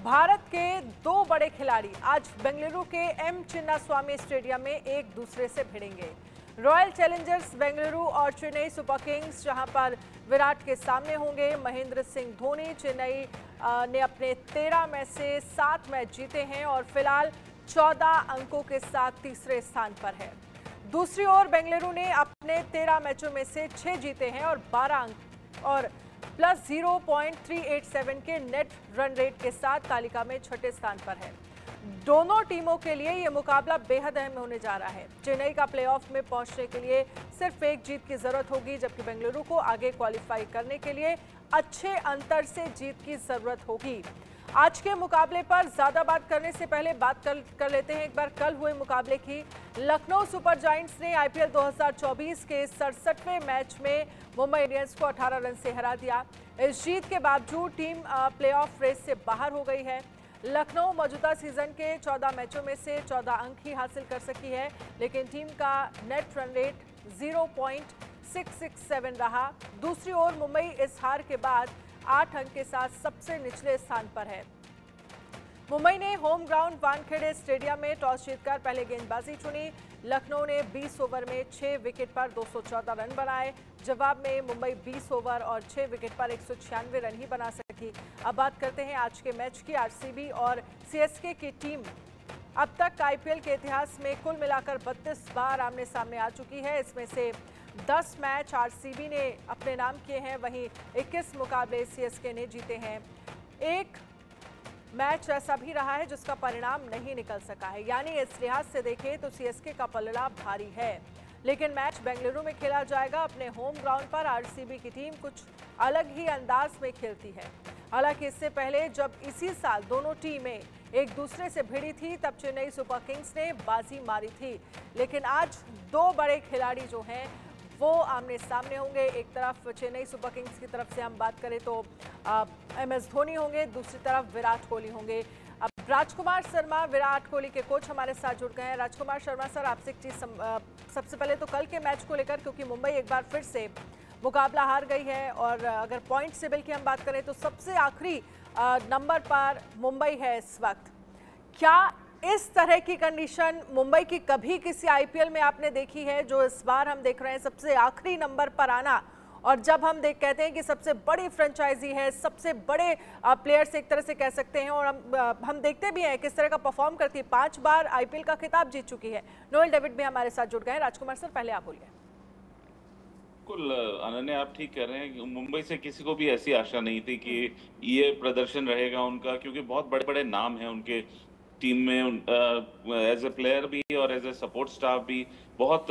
भारत के दो बड़े खिलाड़ी आज बेंगलुरु के एम चिन्नास्वामी स्टेडियम में एक दूसरे से भिड़ेंगे। रॉयल चैलेंजर्स बेंगलुरु और चेन्नई सुपर किंग्स, जहां पर विराट के सामने होंगे महेंद्र सिंह धोनी। चेन्नई ने अपने 13 में से 7 मैच जीते हैं और फिलहाल 14 अंकों के साथ तीसरे स्थान पर है। दूसरी ओर बेंगलुरु ने अपने 13 मैचों में से 6 जीते हैं और 12 अंक और प्लस 0.387 के नेट रन रेट के साथ तालिका में छठे स्थान पर है। दोनों टीमों के लिए यह मुकाबला बेहद अहम होने जा रहा है। चेन्नई का प्लेऑफ में पहुंचने के लिए सिर्फ एक जीत की जरूरत होगी, जबकि बेंगलुरु को आगे क्वालिफाई करने के लिए अच्छे अंतर से जीत की जरूरत होगी। आज के मुकाबले पर ज्यादा बात करने से पहले बात कर लेते हैं एक बार कल हुए मुकाबले की। लखनऊ सुपर जायंट्स ने आईपीएल 2024 के 67वें मैच में मुंबई इंडियंस को 18 रन से हरा दिया। इस जीत के बावजूद टीम प्लेऑफ रेस से बाहर हो गई है। लखनऊ मौजूदा सीजन के 14 मैचों में से 14 अंक ही हासिल कर सकी है, लेकिन टीम का नेट रन रेट 0.667 रहा। दूसरी ओर मुंबई इस हार के बाद 8 अंक के साथ सबसे निचले स्थान पर है। मुंबई ने होम ग्राउंड वानखेड़े स्टेडियम में टॉस जीतकर पहले गेंदबाजी चुनी। लखनऊ ने 20 ओवर में 6 विकेट पर 214 रन बनाए। जवाब में मुंबई 20 ओवर और 6 विकेट पर 196 रन ही बना सकी। अब बात करते हैं आज के मैच की। आरसीबी और सीएसके की टीम अब तक आईपीएल के इतिहास में कुल मिलाकर 32 बार आमने सामने आ चुकी है। इसमें से 10 मैच आरसीबी ने अपने नाम किए हैं, वहीं 21 मुकाबले सीएसके ने जीते हैं। एक मैच ऐसा भी रहा है जिसका परिणाम नहीं निकल सका है, यानी इस लिहाज से देखें तो सीएसके का पलड़ा भारी है। लेकिन मैच बेंगलुरु में खेला जाएगा अपने होम ग्राउंड पर। आरसीबी की टीम कुछ अलग ही अंदाज में खेलती है। हालांकि इससे पहले जब इसी साल दोनों टीमें एक दूसरे से भिड़ी थी, तब चेन्नई सुपर किंग्स ने बाजी मारी थी। लेकिन आज दो बड़े खिलाड़ी जो हैं वो आमने सामने होंगे। एक तरफ चेन्नई सुपर किंग्स की तरफ से हम बात करें तो एमएस धोनी होंगे, दूसरी तरफ विराट कोहली होंगे। अब राजकुमार शर्मा, विराट कोहली के कोच हमारे साथ जुड़ गए हैं। राजकुमार शर्मा सर, आपसे एक चीज सबसे पहले तो कल के मैच को लेकर, क्योंकि मुंबई एक बार फिर से मुकाबला हार गई है और अगर पॉइंट टेबल की हम बात करें तो सबसे आखिरी नंबर पर मुंबई है इस वक्त। क्या इस तरह की कंडीशन मुंबई की कभी किसी आईपीएल में आपने देखी है, जो इस बार हम देख रहे हैं सबसे आखिरी नंबर पर आना? और जब हम कहते हैं कि सबसे बड़ी फ्रेंचाइजी है, सबसे बड़े प्लेयर्स एक तरह से कह सकते हैं, और हम देखते भी हैं किस तरह का परफॉर्म करती है। 5 बार आईपीएल का खिताब जीत चुकी है। नोएल डेविड भी हमारे साथ जुड़ गए हैं। राजकुमार सर, पहले आप बोलिए। बिल्कुल अनन्या, आप ठीक कह रहे हैं। मुंबई से किसी को भी ऐसी आशा नहीं थी कि ये प्रदर्शन रहेगा उनका, क्योंकि बहुत बड़े बड़े नाम हैं उनके टीम में। एज ए प्लेयर भी और एज ए सपोर्ट स्टाफ भी बहुत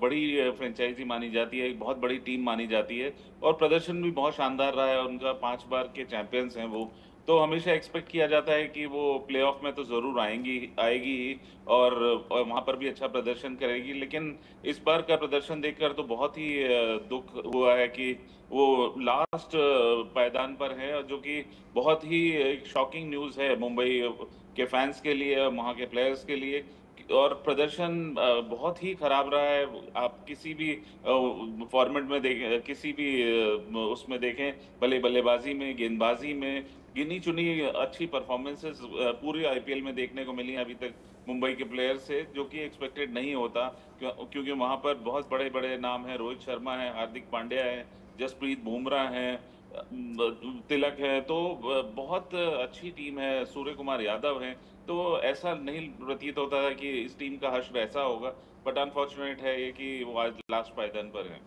बड़ी फ्रेंचाइजी मानी जाती है, एक बहुत बड़ी टीम मानी जाती है, और प्रदर्शन भी बहुत शानदार रहा है उनका। 5 बार के चैंपियंस हैं वो, तो हमेशा एक्सपेक्ट किया जाता है कि वो प्लेऑफ में तो जरूर आएगी ही, और वहां पर भी अच्छा प्रदर्शन करेगी। लेकिन इस बार का प्रदर्शन देखकर तो बहुत ही दुख हुआ है कि वो लास्ट पायदान पर है, जो कि बहुत ही एक शॉकिंग न्यूज है मुंबई के फैंस के लिए, वहां के प्लेयर्स के लिए। और प्रदर्शन बहुत ही खराब रहा है। आप किसी भी फॉर्मेट में देखें, किसी भी उसमें देखें, भले बल्लेबाजी में, गेंदबाजी में, गिनी चुनी अच्छी परफॉर्मेंसेस पूरी आईपीएल में देखने को मिली अभी तक मुंबई के प्लेयर से, जो कि एक्सपेक्टेड नहीं होता, क्योंकि वहां पर बहुत बड़े बड़े नाम हैं। रोहित शर्मा है, हार्दिक पांड्या है, जसप्रीत बुमराह है, तिलक है, तो बहुत अच्छी टीम है। सूर्य कुमार यादव है, तो ऐसा नहीं प्रतीत होता था कि इस टीम का हश्र ऐसा होगा। बट अनफॉर्चुनेट है ये कि वो आज लास्ट पायदान पर है।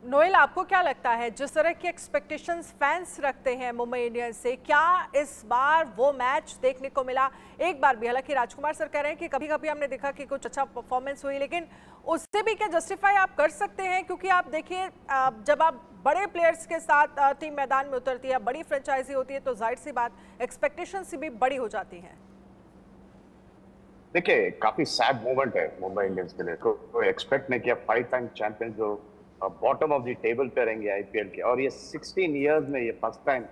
नोएल, आपको क्या लगता है, जिस तरह की एक्सपेक्टेशंस फैंस रखते हैं मुंबई इंडियंस से, क्या इस बार वो मैच देखने को मिला एक बार भी? हालांकि राजकुमार सर कह रहे हैं कि कभी कभी हमने देखा कि कुछ अच्छा परफॉर्मेंस हुई, लेकिन उससे भी क्या जस्टिफाई आप कर सकते हैं? क्योंकि आप देखिए, जब आप बड़े प्लेयर्स के साथ टीम मैदान में उतरती है, बड़ी फ्रेंचाइजी होती है, तो जाहिर सी बात एक्सपेक्टेशंस भी बड़ी हो जाती हैं। देखिए, काफी सैड मोमेंट है मुंबई इंडियंस के लिए। कोई एक्सपेक्ट नहीं किया 5 टाइम चैंपियन जो बॉटम ऑफ द टेबल पे रहेंगे आईपीएल के, और ये 16 इयर्स में ये फर्स्ट टाइम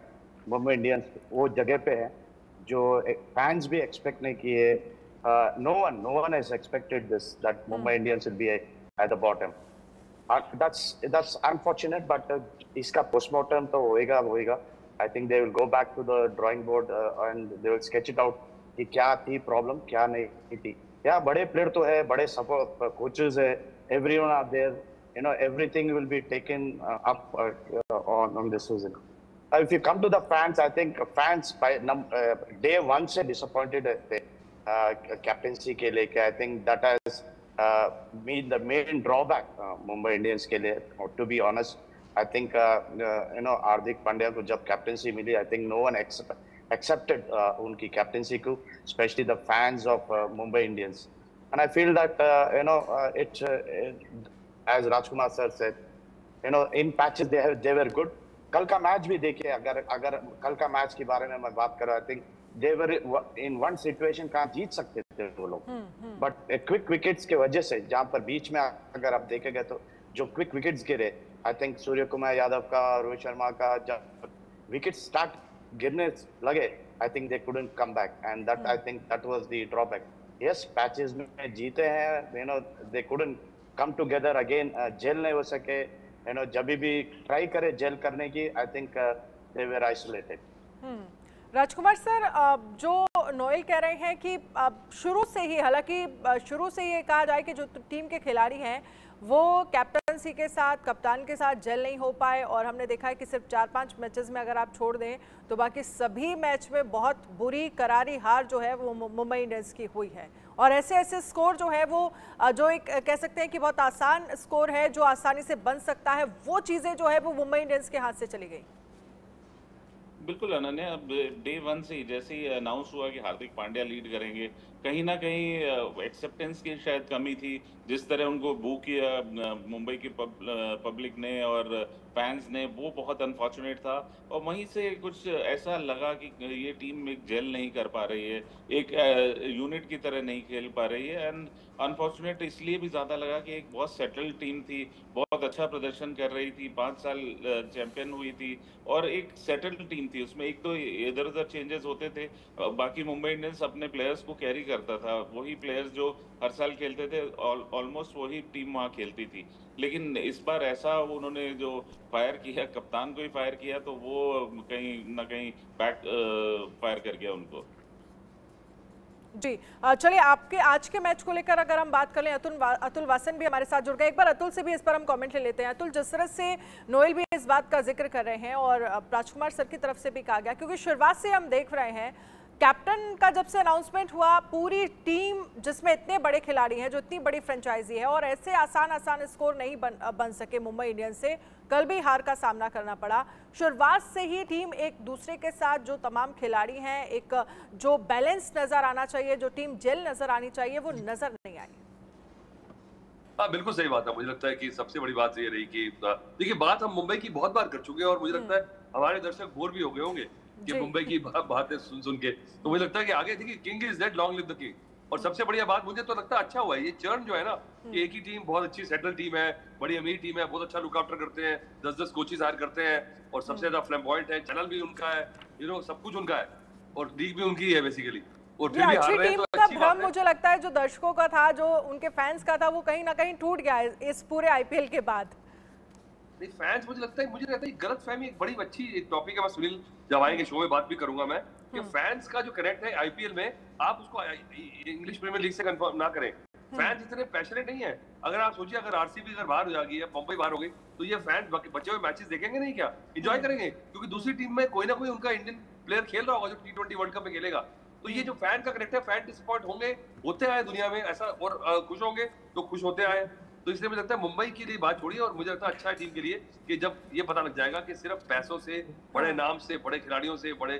मुंबई इंडियंस वो जगह पे है जो फैंस भी एक्सपेक्ट नहीं किए। No one has expected this, that Mumbai Indians will be at the bottom. That's unfortunate, but इसका पोस्टमार्टम तो होएगा। I think they will go back to the drawing board and they will sketch it out कि क्या थी problem, क्या नहीं थी. या बड़े प्लेयर तो है, बड़े सपोर्ट कोचेस है, everyone are there. You know, everything will be taken up on this season. If you come to the fans, I think fans by day one से disappointed थे captaincy के लेके. I think that has been the main drawback Mumbai Indians के लिए. To be honest, I think you know, Hardik Pandya को जब captaincy milli, I think no one accepted उनकी captaincy को, especially the fans of Mumbai Indians. And I feel that you know, as Rajkumar sir said, you know, in patches they were good. कल का match भी देखिए, अगर कल का match के बारे में मैं बात करूँ, I think they were in one situation कहाँ जीत सकते थे वो लोग, but क्विक विकेट्स के वजह से, जहाँ पर बीच में अगर आप देखेंगे तो जो क्विक विकेट्स गिरे, I think सूर्य कुमार यादव का, रोहित शर्मा का, जब विकेट्स स्टार्ट गिरने लगे, I think they couldn't come back, and that I think that was the drawback. Yes, patches में जीते हैं, you know, they couldn't come together again, gel नहीं हो सके, you know, जब भी ट्राई करे जेल करने की, I think they were isolated. Rajkumar sir, जो नोएल कह रहे हैं कि शुरू से ही, हालांकि शुरू से ये कहा जाए कि जो टीम के खिलाड़ी हैं वो कैप्टनसी के साथ, कप्तान के साथ जेल नहीं हो पाए, और हमने देखा है कि सिर्फ 4-5 मैचेस में अगर आप छोड़ दें तो बाकी सभी मैच में बहुत बुरी करारी हार जो है वो मुंबई इंडियंस की हुई है, और ऐसे स्कोर जो है वो जो एक कह सकते हैं कि बहुत आसान स्कोर है जो आसानी से बन सकता है, वो चीज़ें जो है वो मुंबई इंडियंस के हाथ से चली गई. बिल्कुल अनन्या, अब डे वन से ही जैसे ही अनाउंस हुआ कि हार्दिक पांड्या लीड करेंगे, कहीं ना कहीं एक्सेप्टेंस की शायद कमी थी. जिस तरह उनको बू किया मुंबई की पब्लिक ने और फैंस ने, वो बहुत अनफॉर्चुनेट था. और वहीं से कुछ ऐसा लगा कि ये टीम एक जेल नहीं कर पा रही है, एक यूनिट की तरह नहीं खेल पा रही है. एंड अनफॉर्चुनेट इसलिए भी ज़्यादा लगा कि एक बहुत सेटल्ड टीम थी, बहुत अच्छा प्रदर्शन कर रही थी, 5 साल चैंपियन हुई थी, और एक सेटल्ड टीम थी. उसमें एक तो इधर उधर चेंजेस होते थे, बाकी मुंबई इंडियंस अपने प्लेयर्स को कैरी करता था. वही प्लेयर्स जो हर साल खेलते थे, ऑलमोस्ट वही टीम वहाँ खेलती थी. लेकिन इस बार ऐसा उन्होंने जो फायर किया, कप्तान को ही फायर किया, तो वो कहीं ना कहीं बैक फायर कर गया उनको. जी, चलिए आपके आज के मैच को लेकर अगर हम बात कर लें, अतुल वासन भी हमारे साथ जुड़ गए. एक बार अतुल से भी इस पर हम कमेंट ले लेते हैं. अतुल, जिस तरह से नोएल भी इस बात का जिक्र कर रहे हैं और राजकुमार सर की तरफ से भी कहा गया, क्योंकि शुरुआत से हम देख रहे हैं कैप्टन का जब से अनाउंसमेंट हुआ, पूरी टीम जिसमें इतने बड़े खिलाड़ी हैं, जो इतनी बड़ी फ्रेंचाइजी है, और ऐसे आसान स्कोर नहीं बन सके मुंबई इंडियंस से. कल भी हार का सामना करना पड़ा. शुरुआत से ही टीम एक दूसरे के साथ, जो तमाम खिलाड़ी हैं, एक जो बैलेंस नजर आना चाहिए, जो टीम जेल नजर आनी चाहिए, वो नजर नहीं आई. हाँ, बिल्कुल सही बात है. मुझे लगता है कि सबसे बड़ी बात ये रही कि देखिए, बात हम मुंबई की बहुत बार कर चुके हैं, और मुझे लगता है हमारे दर्शक बोर भी हो गए होंगे कि मुंबई की बातें सुन के. तो मुझे लगता है कि आगे देखिए, king is dead, long live the king. और सबसे बढ़िया बात मुझे तो लगता है अच्छा हुआ है ये चर्न जो है ना, कि एक ही टीम, बहुत अच्छी सेटल टीम है, बड़ी अमीर टीम है, बहुत अच्छा लुक आफ्टर करते हैं, 10-10 कोचेस हायर करते हैं, और सबसे ज्यादा फ्लैम्बॉयंट है, चैनल भी उनका है, यू नो, सब कुछ उनका है, और लीग भी उनकी है बेसिकली. और फिर भी हार रहे हैं तो अच्छी बात है. मुझे लगता है जो दर्शकों का था, जो उनके फैंस का था, वो कहीं ना कहीं टूट गया है इस पूरे आईपीएल के बाद. नहीं, फैंस मुझे लगता है गलतफहमी एक बड़ी अच्छी एक टॉपिक है. मैं सुनील जब आएंगे शो में बात भी करूंगा मैं, कि फैंस का जो कनेक्ट है आईपीएल में, आप उसको इंग्लिश प्रीमियर लीग से कंफर्म ना करें. फैंस इतने पैशनेट नहीं है. अगर आप सोचिए, अगर आरसीबी अगर बाहर हो जाएगी या मुंबई बाहर हो गई, तो ये फैंस बचे हुए मैचेस देखेंगे नहीं क्या? एंजॉय करेंगे, क्योंकि दूसरी टीम में कोई ना कोई उनका इंडियन प्लेयर खेल रहा होगा जो T20 वर्ल्ड कप में खेलेगा. तो ये जो फैन का कनेक्ट है, फैन डिसअपॉइंट होंगे, होते आए दुनिया में ऐसा, और खुश होंगे तो खुश होते आए. तो इसलिए मुझे लगता है मुंबई के लिए बात छोड़िए, और मुझे लगता है अच्छा है टीम के लिए कि जब ये पता लग जाएगा कि सिर्फ पैसों से, बड़े नाम से, बड़े खिलाड़ियों से, बड़े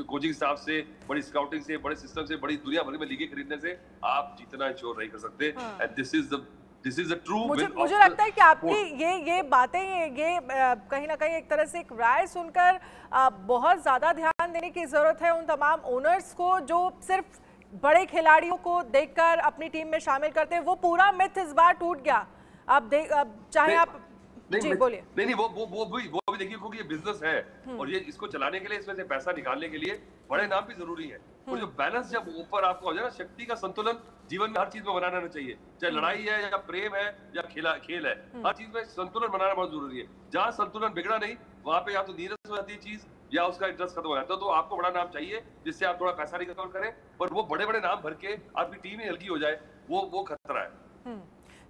कोचिंग स्टाफ से, बड़ी स्काउटिंग से, बड़े सिस्टम से, बड़ी दुनिया भर में लीगें खरीदने से आप जीतना इंश्योर नहीं कर सकते. And this is the true win. मुझे लगता है कि आपकी ये बातें, ये कहीं ना कहीं एक तरह से एक राय सुनकर बहुत ज्यादा ध्यान देने की जरूरत है उन तमाम ओनर्स को जो सिर्फ बड़े खिलाड़ियों को देखकर अपनी टीम में शामिल करते हैं. वो पूरा मिथ इस बार टूट गया. आप चाहे आप जी बोलिए. नहीं, वो भी देखिए, क्योंकि ये बिजनेस है, और ये इसको चलाने के लिए, इसमें से पैसा निकालने के लिए बड़े नाम भी जरूरी है. और जो बैलेंस जब ऊपर आपको हो जाए ना, शक्ति का संतुलन जीवन में हर चीज में बनाना रहना चाहिए. चाहे लड़ाई है या प्रेम है या खेल है, हर चीज में संतुलन बनाना बहुत जरूरी है. जहाँ संतुलन बिगड़ा नहीं, वहाँ पे या तो नीरस हो जाती है चीज, या उसका इंटरेस्ट खत्म हो जाता है। तो आपको बड़ा नाम चाहिए जिससे आप थोड़ा पैसा रिकवर करें, पर वो बड़े बड़े नाम भर के आपकी टीम ही हल्की हो जाए, वो खतरा है।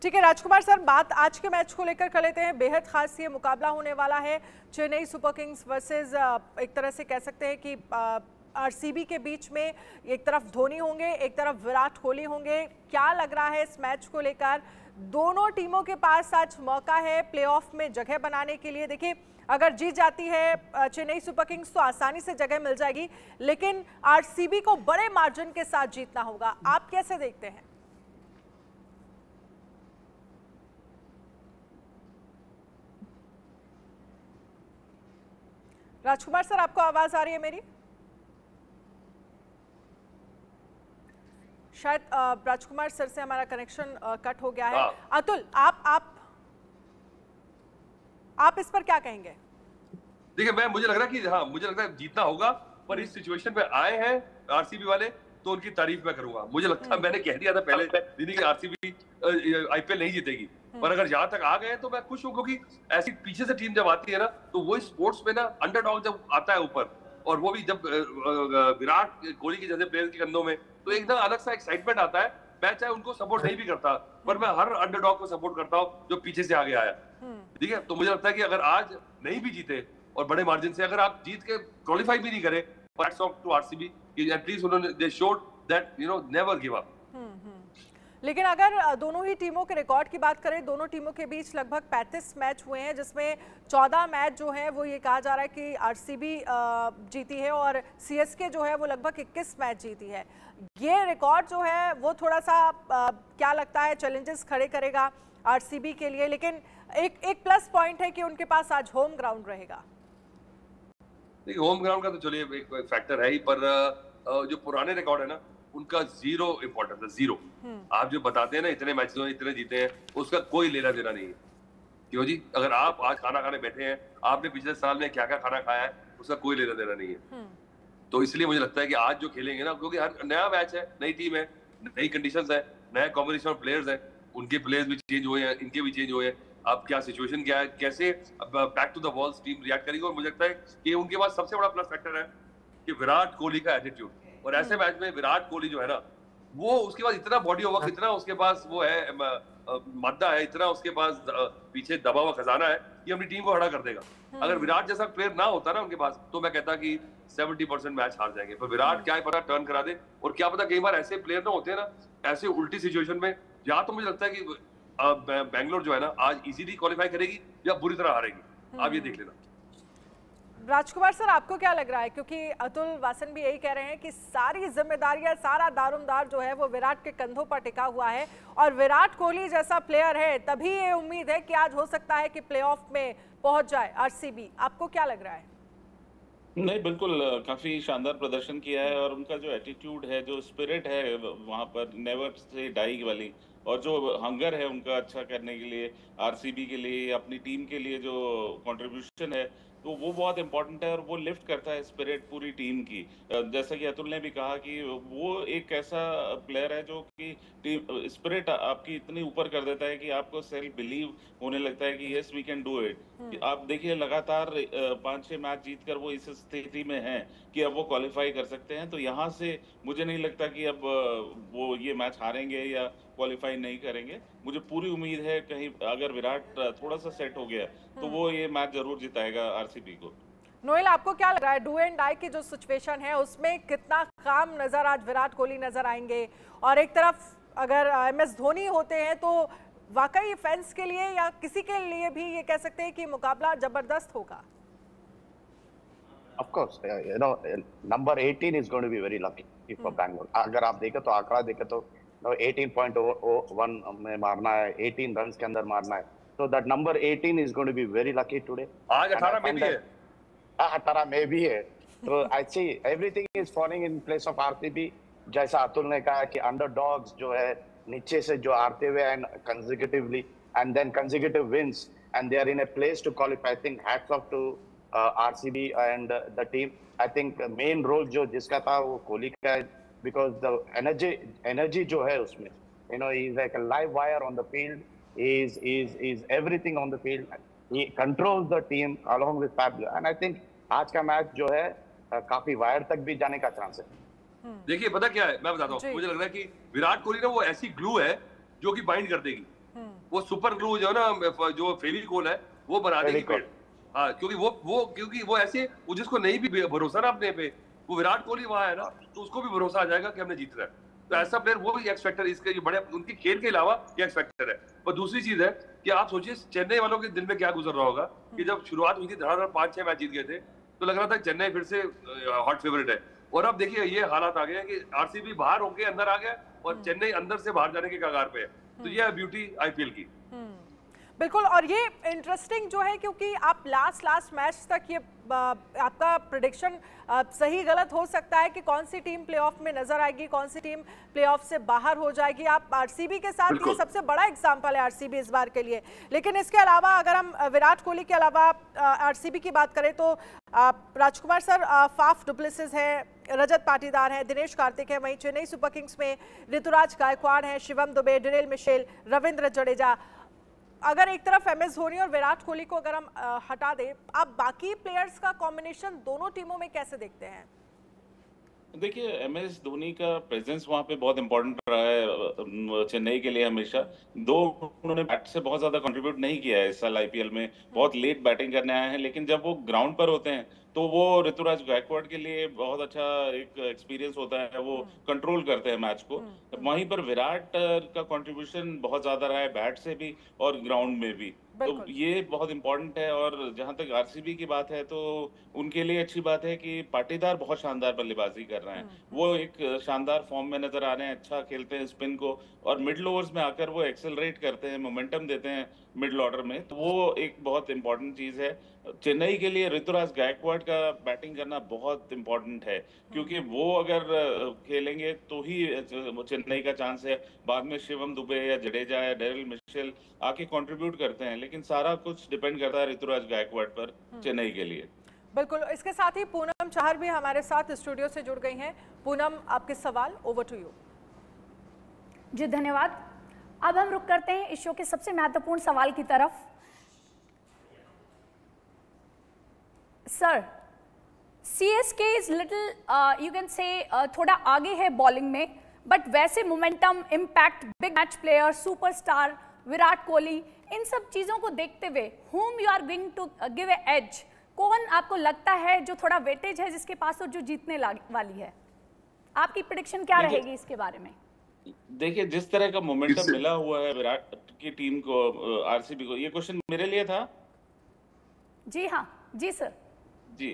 ठीक है राजकुमार सर, बात आज के मैच को लेकर कर लेते हैं। बेहद खास ये मुकाबला होने वाला है, चेन्नई सुपर किंग्स वर्सेस एक तरह से कह सकते हैं कि आरसीबी के बीच में। एक तरफ धोनी होंगे, एक तरफ विराट कोहली होंगे। क्या लग रहा है इस मैच को लेकर? दोनों टीमों के पास आज मौका है प्लेऑफ में जगह बनाने के लिए। देखिए, अगर जीत जाती है चेन्नई सुपर किंग्स तो आसानी से जगह मिल जाएगी, लेकिन आरसीबी को बड़े मार्जिन के साथ जीतना होगा। आप कैसे देखते हैं? राजकुमार सर, आपको आवाज आ रही है मेरी? शायद राजकुमार सर से हमारा कनेक्शन कट हो गया है। अतुल, आप इस पर क्या कहेंगे? देखिए, मुझे लग रहा है जीतना होगा, पर इस सिचुएशन पे आए हैं आरसीबी वाले तो उनकी तारीफ मैं करूंगा। मुझे लगता है, मैंने कह दिया था पहले दिन कि आरसीबी आईपीएल नहीं जीतेगी, पर अगर यहाँ तक आ गए तो मैं खुश हूँ, क्योंकि ऐसी पीछे से टीम जब आती है ना, तो वो स्पोर्ट्स में ना अंडरडॉग जब आता है ऊपर, और वो भी जब विराट कोहली के जैसे प्लेयर के कंधों में, तो एक ना अलग सा एक्साइटमेंट आता है। मैं चाहे उनको सपोर्ट नहीं भी करता, पर मैं हर अंडरडॉग को सपोर्ट करता हूँ जो पीछे से आगे आया। ठीक है, तो मुझे लगता है कि अगर आज नहीं भी जीते और बड़े मार्जिन से अगर आप जीत के क्वालिफाई भी नहीं करे, हैट्स ऑफ टू आरसीबी कि एटलीस्ट उन्होंने they showed that never give up. लेकिन अगर दोनों ही टीमों के रिकॉर्ड की बात करें, दोनों टीमों के बीच लगभग 35 मैच हुए हैं, जिसमें 14 मैच जो है वो ये कहा जा रहा है कि आरसीबी जीती है, और सीएसके जो है वो लगभग 21 मैच जीती है। ये रिकॉर्ड जो है वो थोड़ा सा क्या लगता है चैलेंजेस खड़े करेगा आरसीबी के लिए, लेकिन एक प्लस पॉइंट है कि उनके पास आज होम ग्राउंड रहेगा। देखिए, होम ग्राउंड का तो चलिए एक फैक्टर है ही, पर जो पुराने रिकॉर्ड है ना, उनका जीरो इंपॉर्टेंस है, जीरो। आप जो बताते हैं ना इतने मैच इतने जीते हैं, उसका कोई लेना देना नहीं है। क्यों जी? अगर आप आज खाना खाने बैठे हैं, आपने पिछले साल में क्या क्या खाना खाया है, उसका कोई लेना देना नहीं है। तो इसलिए मुझे लगता है कि आज जो खेलेंगे ना, क्योंकि हर नया मैच है, नई टीम है, नई कंडीशंस है, नया कॉम्बिनेशन ऑफ प्लेयर्स है, उनके प्लेयर्स भी चेंज हुए हैं, इनके भी चेंज हुए हैं। अब क्या सिचुएशन क्या है, कैसे back to the walls team react करेगी, और मुझे लगता है कि उनके पास सबसे बड़ा प्लस फैक्टर है कि विराट कोहली का एटीट्यूड। और ऐसे मैच में विराट कोहली जो है ना, वो उसके पास इतना बॉडी ऑफ वर्क, इतना उसके पास वो है मादा है, इतना उसके पास पीछे दबा हुआ खजाना है कि अपनी टीम को खड़ा कर देगा। अगर विराट जैसा प्लेयर ना होता ना उनके पास, तो मैं कहता कि 70% मैच हार जाएंगे। पर विराट क्या पता टर्न करा दे, और क्या पता कई बार ऐसे प्लेयर ना होते हैं ना, ऐसे उल्टी सिचुएशन में, या तो मुझे लगता है कि बैंगलोर जो है ना आज इजीली क्वालिफाई करेगी या बुरी तरह हारेगी। आप ये देख लेना। राजकुमार सर, आपको क्या लग रहा है? क्योंकि अतुल वासन भी यही कह रहे हैं कि सारी जिम्मेदारियां, सारा दारोमदार जो है वो विराट के कंधों पर टिका हुआ है, और विराट कोहली जैसा प्लेयर है तभी ये उम्मीद है कि आज हो सकता है कि प्लेऑफ में पहुंच जाए आरसीबी। आपको क्या लग रहा है? नहीं, बिल्कुल काफी शानदार प्रदर्शन किया है, और उनका जो एटीट्यूड है, जो स्पिरिट है वहां पर, नेवर से डाई वाली, और जो हंगर है उनका अच्छा करने के लिए, आरसीबी के लिए, अपनी टीम के लिए जो कंट्रीब्यूशन है, तो वो बहुत इंपॉर्टेंट है, और वो लिफ्ट करता है स्पिरिट पूरी टीम की। जैसा कि अतुल ने भी कहा कि वो एक ऐसा प्लेयर है जो कि टीम स्पिरिट आपकी इतनी ऊपर कर देता है कि आपको सेल्फ बिलीव होने लगता है कि yes we can do it. आप देखिए, लगातार 5-6 मैच जीतकर वो इस स्थिति में हैं कि अब वो क्वालिफाई कर सकते हैं। तो यहाँ से मुझे नहीं लगता कि अब वो ये मैच हारेंगे या क्वालिफाई नहीं करेंगे। मुझे पूरी उम्मीद है, कहीं अगर विराट थोड़ा सा सेट हो गया तो वो ये मैच जरूर जिताएगा आरसीबी को। नोएल, आपको क्या लग रहा है, डू एंड डाई की जो सिचुएशन है उसमें कितना काम नजर आज विराट कोहली नजर आएंगे, और एक तरफ अगर एमएस धोनी होते हैं तो वाकई फैंस के लिए या किसी के लिए भी ये कह सकते हैं कि मुकाबला जबरदस्त होगा? Of course, number 18 is going to be very lucky for Bangalore. अगर आप देखें तो आंकड़ा देखें तो 18.01 में मारना है, 18 रन के अंदर मारना है, so that number 18 is going to be very lucky today. आज 18 में भी है। 18 में भी है, तो I see everything is falling in place of RCB. जैसा अतुल ने कहा कि अंडरडॉग्स जो है नीचे से जो आते हुए and consecutively and then consecutive wins and they are in a place to qualify. I think hats off to RCB and the team. I think main role जो जिसका था वो कोहली का है, because the energy जो है उसमें, he's like a live wire on the field. Is everything on the field. He controls the team along with Fabio, and I think आज का मैच जो है काफी वायर तक भी जाने का चांस है। देखिए पता क्या है, मैं बताता हूँ, मुझे लग रहा है कि विराट कोहली ना वो ऐसी ग्लू है जो कि बाइंड कर देगी। वो सुपर ग्लू जो है ना, जो फेविकोल है वो बना देगी पेड़। हाँ, क्योंकि वो ऐसे, वो जिसको नहीं भी भरोसा ना अपने पे, वो विराट कोहली वहां है ना, तो उसको भी भरोसा आ जाएगा कि हमने जीतना है। तो ऐसा प्लेयर वो एक्स फैक्टर, इसके जो बड़े उनके खेल के अलावा ये एक्स फैक्टर है। पर दूसरी चीज है कि आप सोचिए चेन्नई वालों के दिल में क्या गुजर रहा होगा कि जब शुरुआत हुई थी, धड़ाधड़ 5-6 मैच जीत गए थे, तो लग रहा था चेन्नई फिर से हॉट फेवरेट है। और अब देखिए ये हालात आ गए हैं कि आरसीबी बाहर होके अंदर आ गया और चेन्नई अंदर से बाहर जाने के कगार पे है। तो ये है ब्यूटी आईपीएल की। बिल्कुल, और ये इंटरेस्टिंग जो है क्योंकि आप लास्ट मैच तक ये आपका प्रेडिक्शन सही गलत हो सकता है कि कौन सी टीम प्लेऑफ में नजर आएगी, कौन सी टीम प्लेऑफ से बाहर हो जाएगी। आप आरसीबी के साथ, ये सबसे बड़ा एग्जांपल है आरसीबी इस बार के लिए। लेकिन इसके अलावा अगर हम विराट कोहली के अलावा आरसीबी की बात करें तो राजकुमार सर, फाफ डुप्लेसिस है, रजत पाटीदार है, दिनेश कार्तिक है, वहीं चेन्नई सुपर किंग्स में ऋतुराज गायकवाड़ है, शिवम दुबे, डेरिल मिशेल, रविंद्र जडेजा। अगर एक तरफ एमएस धोनी और विराट कोहली को अगर हम हटा दें, आप बाकी प्लेयर्स का कॉम्बिनेशन दोनों टीमों में कैसे देखते हैं? देखिए, एमएस धोनी का प्रेजेंस वहाँ पे बहुत इंपॉर्टेंट रहा है चेन्नई के लिए हमेशा। उन्होंने बैट से बहुत ज्यादा कंट्रीब्यूट नहीं किया है इस साल आईपीएल में, बहुत लेट बैटिंग करने आए हैं, लेकिन जब वो ग्राउंड पर होते हैं तो वो ऋतुराज गायकवाड़ के लिए बहुत अच्छा एक एक्सपीरियंस होता है, वो कंट्रोल करते हैं मैच को। वहीं पर विराट का कंट्रीब्यूशन बहुत ज्यादा रहा है बैट से भी और ग्राउंड में भी, तो ये बहुत इंपॉर्टेंट है। और जहां तक आरसीबी की बात है तो उनके लिए अच्छी बात है कि पाटीदार बहुत शानदार बल्लेबाजी कर रहे हैं, वो एक शानदार फॉर्म में नजर आ रहे हैं, अच्छा खेलते हैं स्पिन को, और मिडिल ओवर्स में आकर वो एक्सेलरेट करते हैं, मोमेंटम देते हैं मिडिल ऑर्डर में, तो वो एक बहुत इंपॉर्टेंट चीज है। चेन्नई के लिए ऋतुराज गायकवाड़ का बैटिंग करना बहुत इंपॉर्टेंट है, क्योंकि वो अगर खेलेंगे तो ही चेन्नई का चांस है। बाद में शिवम दुबे या जडेजा या डेरिल मिशेल आके कंट्रीब्यूट करते हैं, लेकिन सारा कुछ डिपेंड करता है ऋतुराज गायकवाड़ पर चेन्नई के लिए। बिल्कुल, इसके साथ ही पूनम चाहर भी हमारे साथ स्टूडियो से जुड़ गई हैं। पूनम, आपके सवाल, ओवर टू यू। जी धन्यवाद। अब हम रुक करते हैं इस शो के सबसे महत्वपूर्ण सवाल की तरफ। Sir, CSK is little you can say थोड़ा आगे है बॉलिंग में, बट वैसे momentum, impact, big match player, superstar Virat Kohli, इन सब चीजों को देखते हुए whom you are going to give a edge, कौन आपको लगता है जो थोड़ा वेटेज है जिसके पास, और जो जीतने वाली है? आपकी प्रेडिक्शन क्या रहेगी इसके बारे में? देखिए, जिस तरह का मोमेंटम मिला हुआ है विराट की टीम को, आरसीबी को, ये क्वेश्चन मेरे लिए था? जी हाँ, जी सर। जी,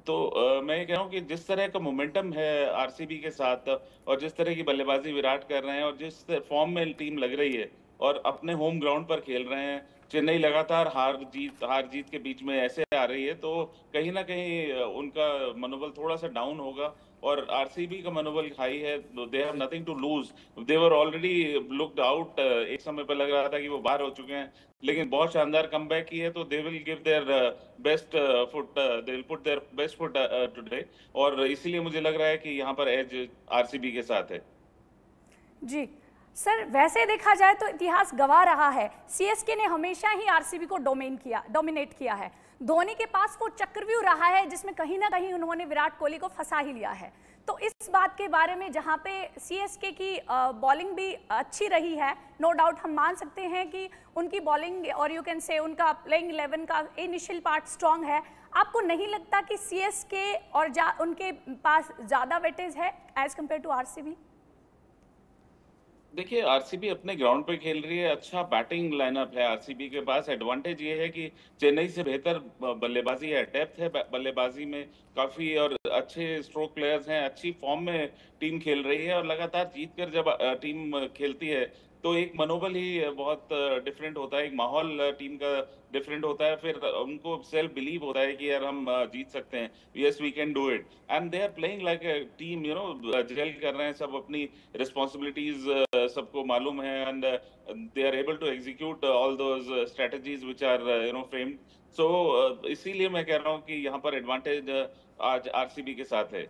तो मैं ये कह रहा हूँ कि जिस तरह का मोमेंटम है आरसीबी के साथ, और जिस तरह की बल्लेबाजी विराट कर रहे हैं, और जिस फॉर्म में टीम लग रही है और अपने होम ग्राउंड पर खेल रहे हैं, चेन्नई लगातार हार जीत के बीच में ऐसे आ रही है, तो कहीं ना कहीं उनका मनोबल थोड़ा सा डाउन होगा, और आरसीबी का मनोबल हाई है। They have nothing to lose, they were already looked out. एक समय पर लग रहा था कि वो बाहर हो चुके हैं, लेकिन बहुत शानदार कमबैक की है, तो they will give their best foot, they will put their best foot today, और इसीलिए मुझे लग रहा है कि यहाँ पर एज आरसीबी के साथ है। जी सर, वैसे देखा जाए तो इतिहास गवाह रहा है, सीएसके ने हमेशा ही आरसीबी को डोमिनेट किया है। धोनी के पास वो चक्रव्यूह रहा है जिसमें कहीं ना कहीं उन्होंने विराट कोहली को फंसा ही लिया है। तो इस बात के बारे में, जहां पे सीएसके की बॉलिंग भी अच्छी रही है, नो डाउट हम मान सकते हैं कि उनकी बॉलिंग और यू कैन से उनका प्लेइंग 11 का इनिशियल पार्ट स्ट्रांग है, आपको नहीं लगता कि सीएसके और उनके पास ज्यादा वेटेज है एज कम्पेयर टू आरसीबी? देखिए, आरसीबी अपने ग्राउंड पे खेल रही है, अच्छा बैटिंग लाइनअप है आरसीबी के पास। एडवांटेज ये है कि चेन्नई से बेहतर बल्लेबाजी है, डेप्थ है बल्लेबाजी में काफी, और अच्छे स्ट्रोक प्लेयर्स हैं, अच्छी फॉर्म में टीम खेल रही है, और लगातार जीतकर जब टीम खेलती है तो एक मनोबल ही बहुत डिफरेंट होता है, एक माहौल टीम का डिफरेंट होता है, फिर उनको सेल्फ बिलीव होता है कि यार हम जीत सकते हैं, yes we can do it, and they are playing like a team, you know, gel कर रहे हैं सब, अपनी रिस्पॉन्सिबिलिटीज सबको मालूम है, and they are able to execute all those strategies which are you know framed. So इसीलिए मैं कह रहा हूँ कि यहाँ पर एडवांटेज आज आरसीबी के साथ है।